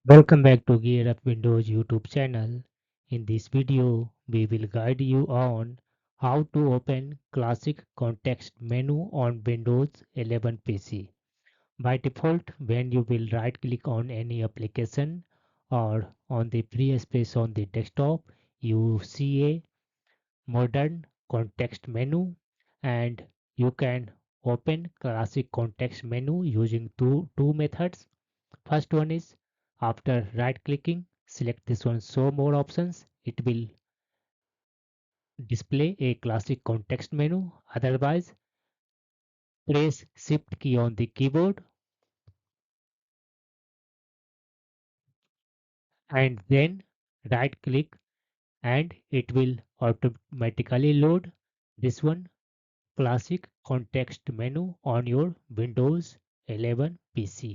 Welcome back to Gear Up Windows YouTube channel. In this video, we will guide you on how to open classic context menu on Windows 11 PC. By default, when you will right click on any application or on the free space on the desktop, you see a modern context menu and you can open classic context menu using two methods. First one is after right clicking, select this one show more options. It will display a classic context menu. Otherwise, press shift key on the keyboard and then right click and it will automatically load this one classic context menu on your Windows 11 PC.